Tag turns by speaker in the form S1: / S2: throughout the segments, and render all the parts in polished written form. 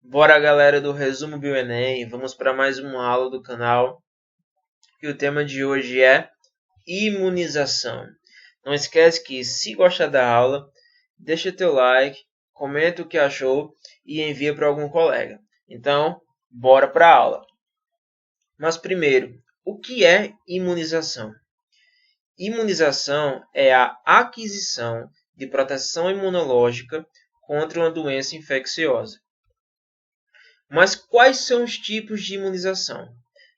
S1: Bora, galera do Resumo BioEnem, vamos para mais uma aula do canal. E o tema de hoje é imunização. Não esquece que, se gostar da aula, deixa teu like, comenta o que achou e envia para algum colega. Então, bora para a aula. Mas primeiro, o que é imunização? Imunização é a aquisição de proteção imunológica contra uma doença infecciosa. Mas quais são os tipos de imunização?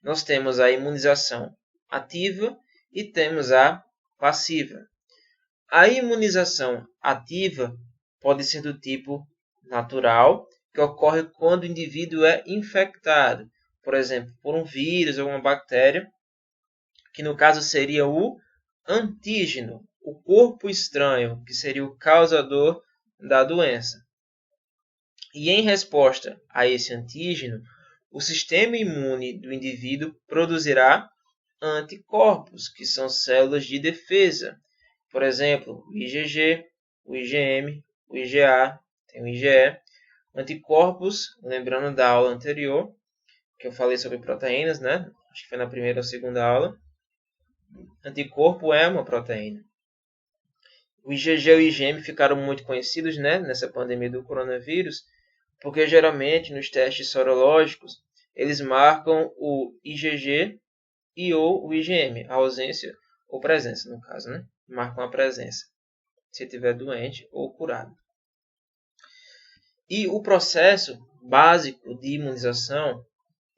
S1: Nós temos a imunização ativa e temos a passiva. A imunização ativa pode ser do tipo natural, que ocorre quando o indivíduo é infectado, por exemplo, por um vírus ou uma bactéria, que no caso seria o antígeno, o corpo estranho, que seria o causador da doença. E em resposta a esse antígeno, o sistema imune do indivíduo produzirá anticorpos, que são células de defesa. Por exemplo, o IgG, o IgM, o IgA, tem o IgE. Anticorpos, lembrando da aula anterior, que eu falei sobre proteínas, né? Acho que foi na primeira ou segunda aula. Anticorpo é uma proteína. O IgG e o IgM ficaram muito conhecidos, né, nessa pandemia do coronavírus, porque geralmente nos testes sorológicos eles marcam o IgG e ou o IgM, a ausência ou presença, no caso, né? Marcam a presença, se estiver doente ou curado. E o processo básico de imunização,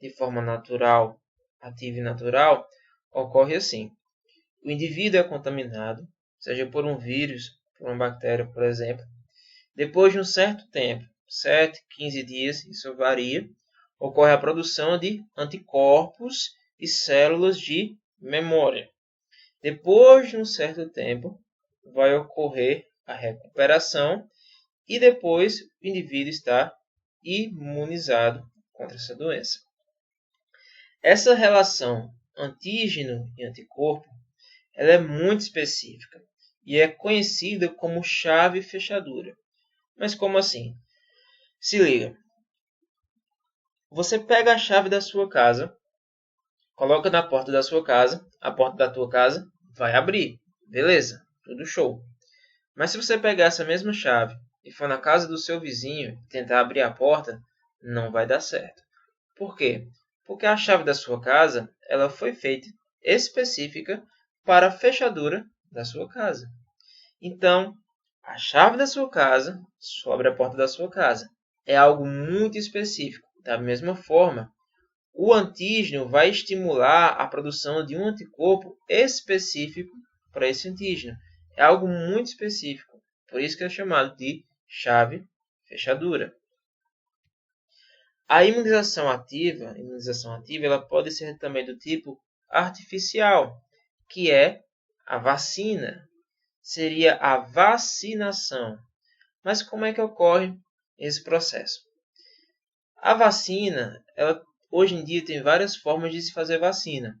S1: de forma natural, ativa e natural, ocorre assim. O indivíduo é contaminado, seja por um vírus, por uma bactéria, por exemplo. Depois de um certo tempo, 7, 15 dias, isso varia, ocorre a produção de anticorpos e células de memória. Depois de um certo tempo, vai ocorrer a recuperação e depois o indivíduo está imunizado contra essa doença. Essa relação antígeno e anticorpo ela é muito específica e é conhecida como chave fechadura. Mas como assim? Se liga. Você pega a chave da sua casa, coloca na porta da sua casa, a porta da tua casa vai abrir. Beleza, tudo show. Mas se você pegar essa mesma chave e for na casa do seu vizinho e tentar abrir a porta, não vai dar certo. Por quê? Porque a chave da sua casa ela foi feita específica para a fechadura da sua casa. Então, a chave da sua casa só abre a porta da sua casa. É algo muito específico. Da mesma forma, o antígeno vai estimular a produção de um anticorpo específico para esse antígeno. É algo muito específico. Por isso que é chamado de chave fechadura. A imunização ativa ela pode ser também do tipo artificial, que é a vacina. Seria a vacinação. Mas como é que ocorre esse processo? A vacina, hoje em dia tem várias formas de se fazer vacina.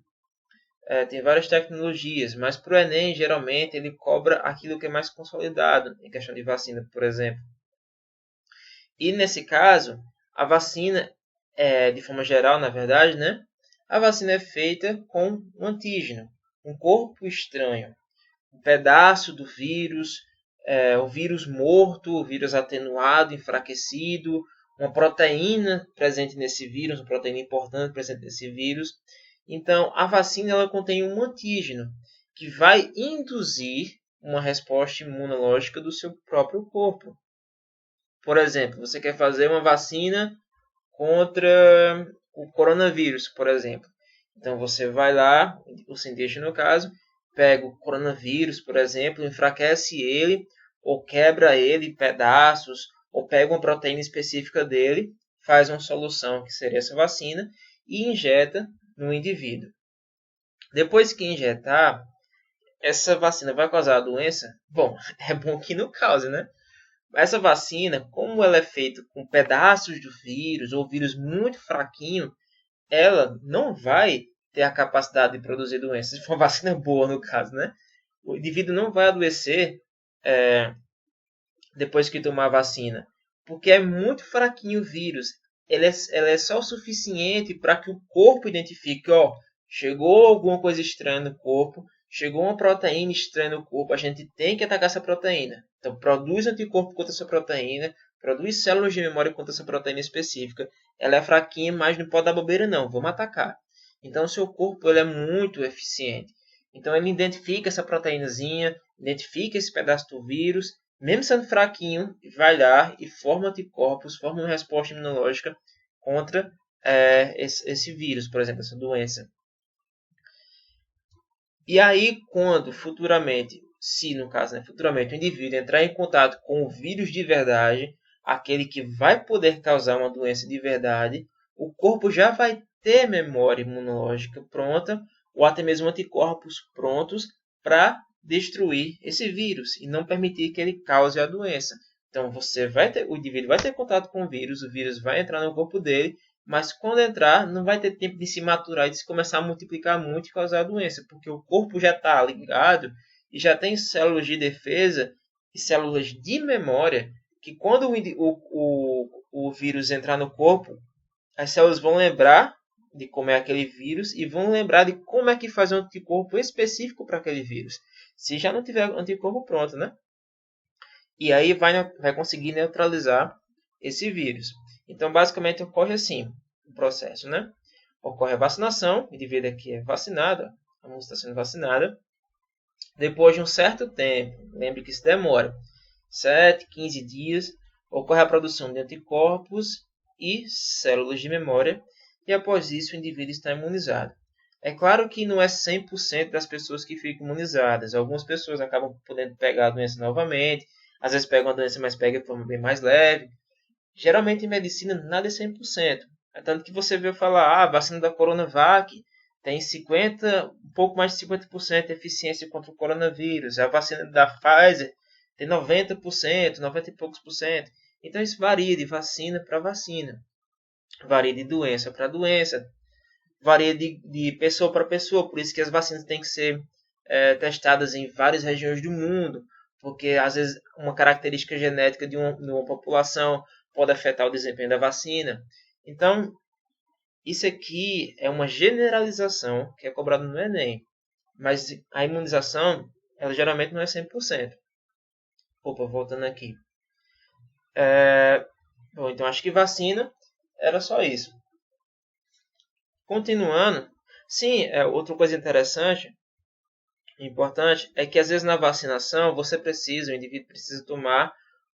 S1: Tem várias tecnologias, mas para o Enem, geralmente, ele cobra aquilo que é mais consolidado, em questão de vacina, por exemplo. E nesse caso, a vacina, de forma geral, na verdade, né? A vacina é feita com um antígeno, um corpo estranho, um pedaço do vírus, o vírus morto, o vírus atenuado, enfraquecido, uma proteína presente nesse vírus, uma proteína importante presente nesse vírus. Então, a vacina ela contém um antígeno que vai induzir uma resposta imunológica do seu próprio corpo. Por exemplo, você quer fazer uma vacina contra o coronavírus, por exemplo. Então, você vai lá, o cientista no caso, pega o coronavírus, por exemplo, enfraquece ele, ou quebra ele em pedaços, ou pega uma proteína específica dele, faz uma solução, que seria essa vacina, e injeta no indivíduo. Depois que injetar, essa vacina vai causar a doença? Bom, é bom que não cause, né? Essa vacina, como ela é feita com pedaços do vírus, ou vírus muito fraquinho, ela não vai ter a capacidade de produzir doenças. Se for uma vacina boa, no caso, né? O indivíduo não vai adoecer depois que tomar a vacina, porque é muito fraquinho o vírus. ela é só o suficiente para que o corpo identifique, ó, chegou alguma coisa estranha no corpo, chegou uma proteína estranha no corpo, a gente tem que atacar essa proteína. Então, produz anticorpo contra essa proteína, produz células de memória contra essa proteína específica. Ela é fraquinha, mas não pode dar bobeira não, vamos atacar. Então, o seu corpo ele é muito eficiente. Então, ele identifica essa proteínazinha, identifica esse pedaço do vírus, mesmo sendo fraquinho, vai lá e forma anticorpos, forma uma resposta imunológica contra esse vírus, por exemplo, essa doença. E aí, quando futuramente, se no caso, né, futuramente o indivíduo entrar em contato com o vírus de verdade, aquele que vai poder causar uma doença de verdade, o corpo já vai ter memória imunológica pronta, ou até mesmo anticorpos prontos para destruir esse vírus e não permitir que ele cause a doença. Então o indivíduo vai ter contato com o vírus vai entrar no corpo dele, mas quando entrar não vai ter tempo de se maturar e de se começar a multiplicar muito e causar a doença, porque o corpo já está ligado e já tem células de defesa e células de memória que quando o vírus entrar no corpo, as células vão lembrar de como é aquele vírus e vão lembrar de como é que faz um anticorpo específico para aquele vírus. Se já não tiver anticorpo pronto, né? E aí vai conseguir neutralizar esse vírus. Então, basicamente, ocorre assim o processo, né? Ocorre a vacinação, o indivíduo aqui é vacinado, a moça está sendo vacinada. Depois de um certo tempo, lembre que isso demora, 7, 15 dias, ocorre a produção de anticorpos e células de memória, e após isso o indivíduo está imunizado. É claro que não é 100% das pessoas que ficam imunizadas. Algumas pessoas acabam podendo pegar a doença novamente, às vezes pegam a doença, mas pegam de forma bem mais leve. Geralmente em medicina nada é 100%. É tanto que você viu falar, a vacina da Coronavac tem um pouco mais de 50% de eficiência contra o coronavírus. A vacina da Pfizer tem 90%, 90 e poucos por cento. Então isso varia de vacina para vacina. Varia de doença para doença. Varia de pessoa para pessoa. Por isso que as vacinas têm que ser testadas em várias regiões do mundo. Porque às vezes uma característica genética de uma população pode afetar o desempenho da vacina. Então, isso aqui é uma generalização que é cobrada no Enem. Mas a imunização, ela geralmente não é 100%. Opa, voltando aqui. Bom, então acho que vacina era só isso. Continuando, sim, outra coisa interessante, importante, é que às vezes na vacinação o indivíduo precisa tomar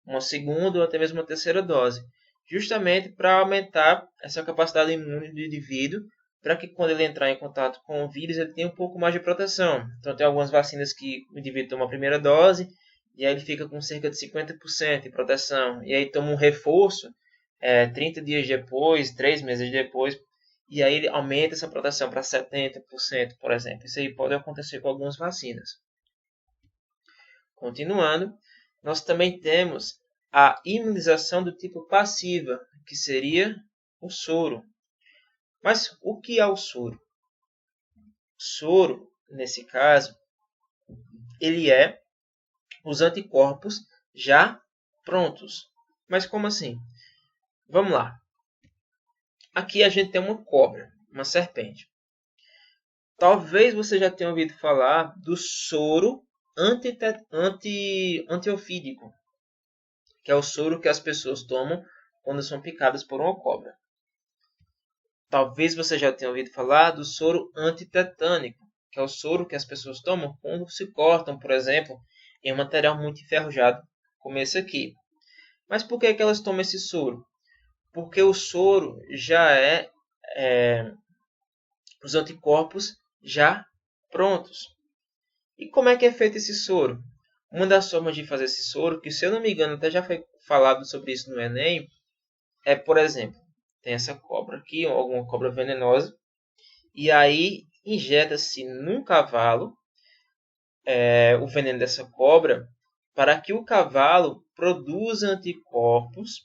S1: uma segunda ou até mesmo uma terceira dose, justamente para aumentar essa capacidade imune do indivíduo, para que quando ele entrar em contato com o vírus ele tenha um pouco mais de proteção. Então tem algumas vacinas que o indivíduo toma a primeira dose, e aí ele fica com cerca de 50% de proteção, e aí toma um reforço 30 dias depois, 3 meses depois, e aí ele aumenta essa proteção para 70%, por exemplo. Isso aí pode acontecer com algumas vacinas. Continuando, nós também temos a imunização do tipo passiva, que seria o soro. Mas o que é o soro? O soro, nesse caso, ele é os anticorpos já prontos. Mas como assim? Vamos lá. Aqui a gente tem uma cobra, uma serpente. Talvez você já tenha ouvido falar do soro antiofídico, que é o soro que as pessoas tomam quando são picadas por uma cobra. Talvez você já tenha ouvido falar do soro antitetânico, que é o soro que as pessoas tomam quando se cortam, por exemplo, em um material muito enferrujado, como esse aqui. Mas por que elas tomam esse soro? Porque o soro já é os anticorpos já prontos. E como é que é feito esse soro? Uma das formas de fazer esse soro, que se eu não me engano até já foi falado sobre isso no Enem, é, por exemplo, tem essa cobra aqui, alguma cobra venenosa, e aí injeta-se num cavalo o veneno dessa cobra para que o cavalo produza anticorpos.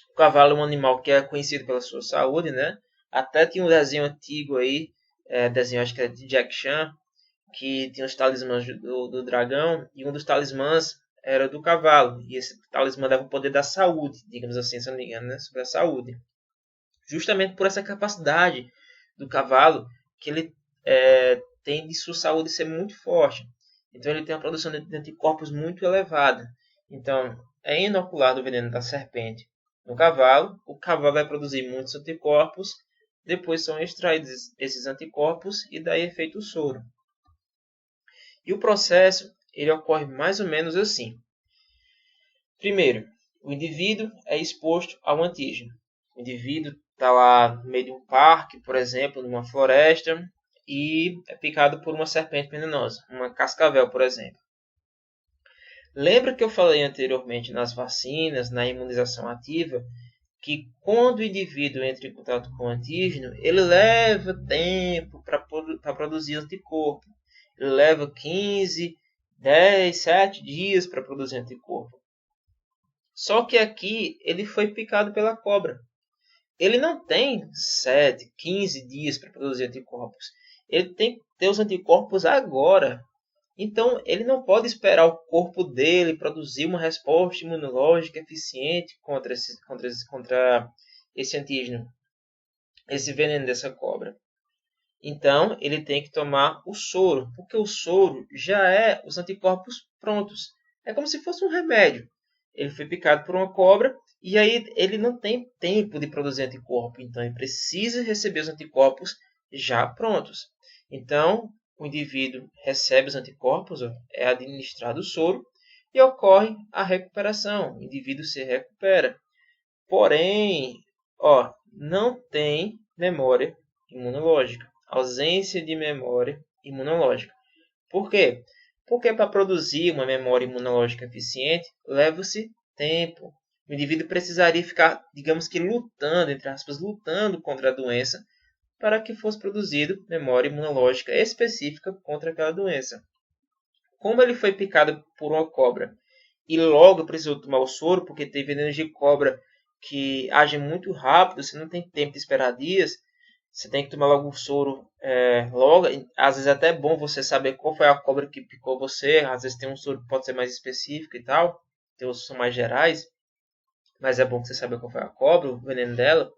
S1: O cavalo é um animal que é conhecido pela sua saúde, né? Até tinha um desenho antigo aí, desenho acho que é de Jack Chan, que tinha os talismãs do dragão, e um dos talismãs era do cavalo. E esse talismã dava o poder da saúde, digamos assim, se não me engano, né? Sobre a saúde. justamente por essa capacidade do cavalo que ele tem de sua saúde ser muito forte. Então ele tem uma produção de anticorpos muito elevada. Então é inoculado o veneno da serpente no cavalo, o cavalo vai produzir muitos anticorpos, depois são extraídos esses anticorpos e daí é feito o soro. E o processo ele ocorre mais ou menos assim. Primeiro, o indivíduo é exposto ao antígeno. O indivíduo está lá no meio de um parque, por exemplo, numa floresta, e é picado por uma serpente venenosa, uma cascavel, por exemplo. Lembra que eu falei anteriormente nas vacinas, na imunização ativa, que quando o indivíduo entra em contato com o antígeno, ele leva tempo para produzir anticorpo. Ele leva 15, 10, 7 dias para produzir anticorpo. Só que aqui ele foi picado pela cobra. Ele não tem 7, 15 dias para produzir anticorpos. Ele tem que ter os anticorpos agora. Então, ele não pode esperar o corpo dele produzir uma resposta imunológica eficiente contra esse antígeno, esse veneno dessa cobra. Então, ele tem que tomar o soro, porque o soro já é os anticorpos prontos. É como se fosse um remédio. Ele foi picado por uma cobra e aí ele não tem tempo de produzir anticorpo. Então, ele precisa receber os anticorpos já prontos. Então, o indivíduo recebe os anticorpos, é administrado o soro e ocorre a recuperação. O indivíduo se recupera. Porém, não tem memória imunológica. Ausência de memória imunológica. Por quê? Porque para produzir uma memória imunológica eficiente, leva-se tempo. O indivíduo precisaria ficar, digamos que lutando, entre aspas, lutando contra a doença, para que fosse produzido memória imunológica específica contra aquela doença. Como ele foi picado por uma cobra e logo precisou tomar o soro, porque tem venenos de cobra que agem muito rápido, você não tem tempo de esperar dias, você tem que tomar logo o soro logo. Às vezes é até bom você saber qual foi a cobra que picou você, às vezes tem um soro que pode ser mais específico e tal, tem outros que são mais gerais, mas é bom que você saiba qual foi a cobra, o veneno dela.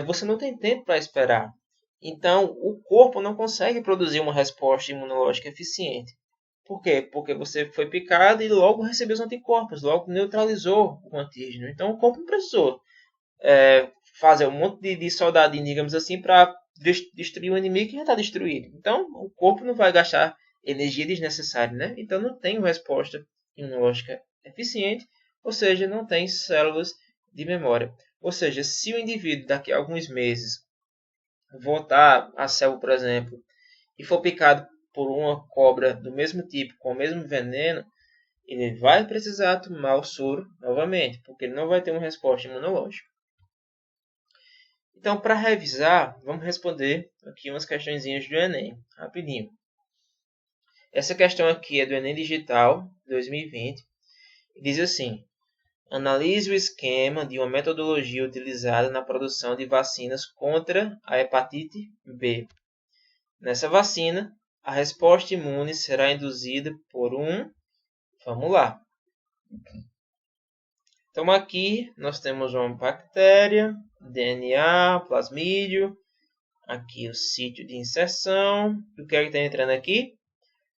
S1: Você não tem tempo para esperar. Então, o corpo não consegue produzir uma resposta imunológica eficiente. Por quê? Porque você foi picado e logo recebeu os anticorpos, logo neutralizou o antígeno. Então, o corpo não precisou fazer um monte de soldadinho, digamos assim, para destruir o inimigo que já está destruído. Então, o corpo não vai gastar energia desnecessária, né? Então, não tem resposta imunológica eficiente, ou seja, não tem células de memória. Ou seja, se o indivíduo daqui a alguns meses voltar à selva, por exemplo, e for picado por uma cobra do mesmo tipo, com o mesmo veneno, ele vai precisar tomar o soro novamente, porque ele não vai ter uma resposta imunológica. Então, para revisar, vamos responder aqui umas questõezinhas do Enem, rapidinho. Essa questão aqui é do Enem Digital 2020 e diz assim: analise o esquema de uma metodologia utilizada na produção de vacinas contra a hepatite B. Nessa vacina, a resposta imune será induzida por Vamos lá. Então aqui nós temos uma bactéria, DNA, plasmídio, aqui o sítio de inserção. O que é que está entrando aqui?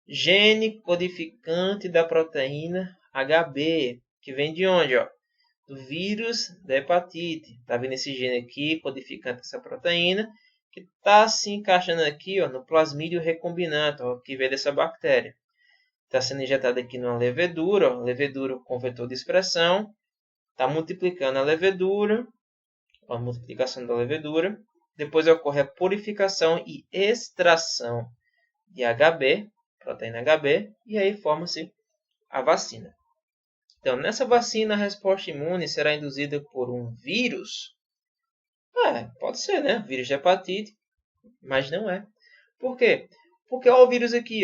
S1: Gene codificante da proteína HB, que vem de onde? Do vírus da hepatite. Está vendo esse gene aqui, codificante dessa proteína, que está se encaixando aqui no plasmídio recombinante, que vem dessa bactéria. Está sendo injetado aqui numa levedura, levedura com vetor de expressão. Está multiplicando a levedura, a multiplicação da levedura. Depois ocorre a purificação e extração de HB, proteína HB, e aí forma-se a vacina. Então, nessa vacina, a resposta imune será induzida por um vírus? Pode ser, né? Vírus de hepatite, mas não é. Por quê? Porque olha o vírus aqui,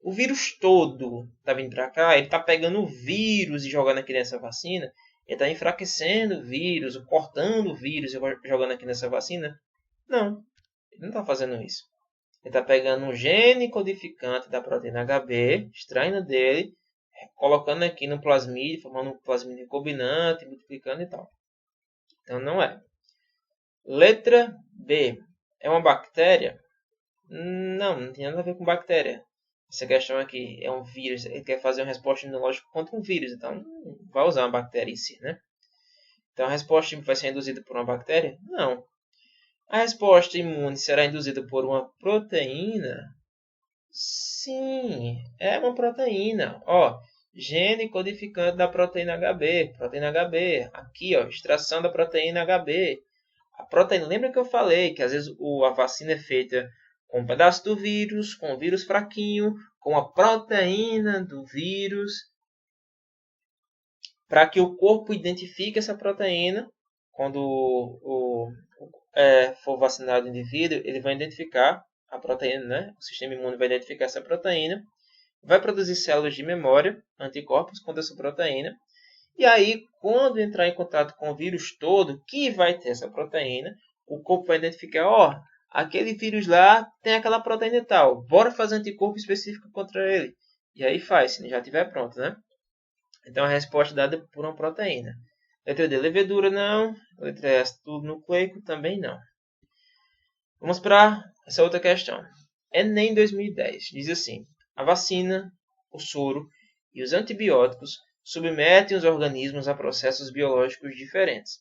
S1: O vírus todo está vindo para cá, ele está pegando o vírus e jogando aqui nessa vacina. Ele está enfraquecendo o vírus, cortando o vírus e jogando aqui nessa vacina? Não, ele não está fazendo isso. Ele está pegando um gene codificante da proteína HB, extraindo dele, colocando aqui no plasmídio, formando um plasmídio recombinante, multiplicando e tal. Então não é. Letra B. É uma bactéria? Não, não tem nada a ver com bactéria. Essa questão aqui é um vírus. Ele quer fazer uma resposta imunológica contra um vírus. Então não vai usar uma bactéria em si, né? Então a resposta vai ser induzida por uma bactéria? Não. A resposta imune será induzida por uma proteína? Sim, é uma proteína. Ó, gene codificante da proteína HB. Proteína HB. Aqui, ó, extração da proteína HB. A proteína, lembra que eu falei que às vezes a vacina é feita com um pedaço do vírus, com o vírus fraquinho, com a proteína do vírus, para que o corpo identifique essa proteína. Quando for vacinado o indivíduo, ele vai identificar a proteína, né? O sistema imune vai identificar essa proteína, vai produzir células de memória, anticorpos contra essa proteína, e aí, quando entrar em contato com o vírus todo, que vai ter essa proteína, o corpo vai identificar, ó, aquele vírus lá tem aquela proteína e tal, bora fazer anticorpo específico contra ele. E aí faz, se já estiver pronto, né? Então a resposta é dada por uma proteína. Letra D, levedura, não. Letra E, ácido nucleico, também não. Vamos para essa outra questão. Enem 2010 diz assim: a vacina, o soro e os antibióticos submetem os organismos a processos biológicos diferentes.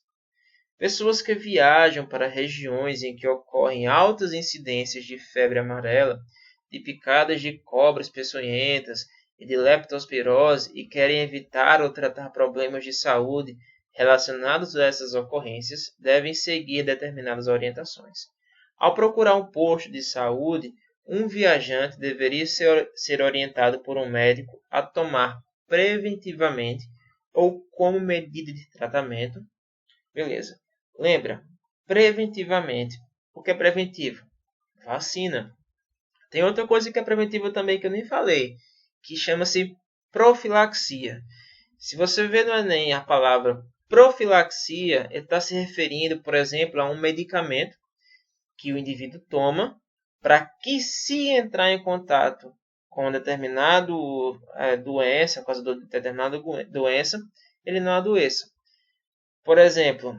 S1: Pessoas que viajam para regiões em que ocorrem altas incidências de febre amarela, de picadas de cobras peçonhentas e de leptospirose e querem evitar ou tratar problemas de saúde relacionados a essas ocorrências, devem seguir determinadas orientações. Ao procurar um posto de saúde, um viajante deveria ser orientado por um médico a tomar preventivamente ou como medida de tratamento. Beleza. Lembra, preventivamente. O que é preventivo? Vacina. Tem outra coisa que é preventiva também que eu nem falei, que chama-se profilaxia. Se você vê no Enem a palavra profilaxia, ele está se referindo, por exemplo, a um medicamento que o indivíduo toma para que, se entrar em contato com determinada doença, por causa de determinada doença, ele não adoeça. Por exemplo,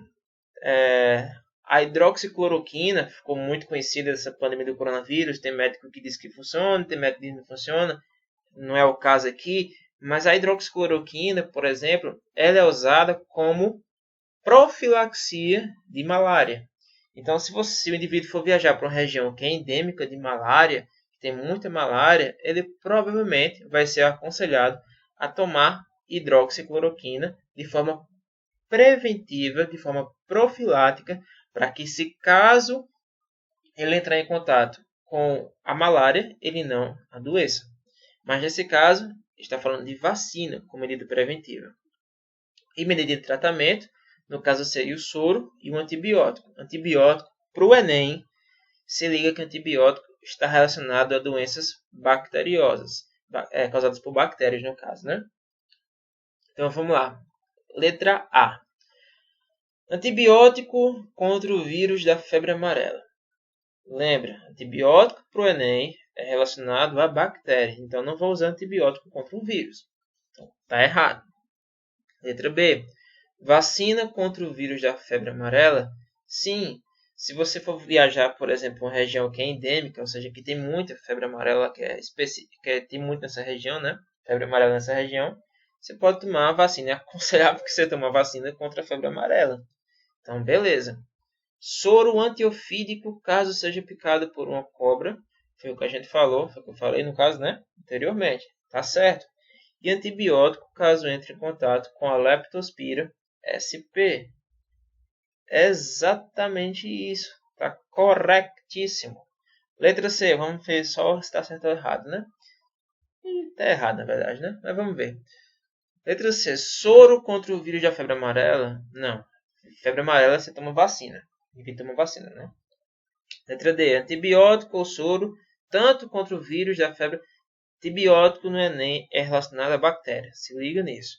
S1: a hidroxicloroquina ficou muito conhecida essa pandemia do coronavírus. Tem médico que diz que funciona, tem médico que diz que não funciona. Não é o caso aqui. Mas a hidroxicloroquina, por exemplo, ela é usada como profilaxia de malária. Então, se o indivíduo for viajar para uma região que é endêmica de malária, que tem muita malária, ele provavelmente vai ser aconselhado a tomar hidroxicloroquina de forma preventiva, de forma profilática, para que, se caso ele entrar em contato com a malária, ele não adoeça. Mas nesse caso, está falando de vacina como medida preventiva. E medida de tratamento, no caso seria o soro e o antibiótico. Antibiótico, para o Enem, se liga que antibiótico está relacionado a doenças bacteriosas, causadas por bactérias no caso, né? Então vamos lá. Letra A. Antibiótico contra o vírus da febre amarela. Lembra, antibiótico para o Enem é relacionado a bactérias. Então não vou usar antibiótico contra um vírus. Então está errado. Letra B. Vacina contra o vírus da febre amarela? Sim. Se você for viajar, por exemplo, para uma região que é endêmica, ou seja, que tem muita febre amarela, tem muito nessa região, né? Febre amarela nessa região, você pode tomar a vacina. É aconselhável que você tome a vacina contra a febre amarela. Então, beleza. Soro antiofídico, caso seja picado por uma cobra. Foi o que a gente falou, foi o que eu falei no caso, né? Anteriormente. Tá certo. E antibiótico, caso entre em contato com a leptospira SP. Exatamente isso. Tá corretíssimo. Letra C, vamos ver só se está certo ou errado, né? Está errado, na verdade, né? Mas vamos ver. Letra C, soro contra o vírus da febre amarela? Não. Febre amarela você toma vacina. Evita uma vacina, né? Letra D, antibiótico ou soro, tanto contra o vírus da febre. Antibiótico no Enem é relacionado a bactéria. Se liga nisso.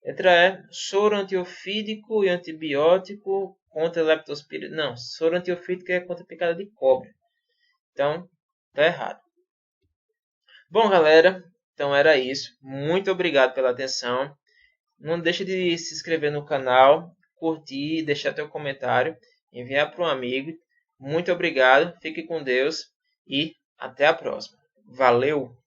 S1: Letra E, soro antiofídico e antibiótico contra leptospira. Não, soro antiofídico é contra picada de cobra. Então, tá errado. Bom, galera, então era isso. Muito obrigado pela atenção. Não deixe de se inscrever no canal, curtir, deixar teu comentário, enviar para um amigo. Muito obrigado, fique com Deus e até a próxima. Valeu!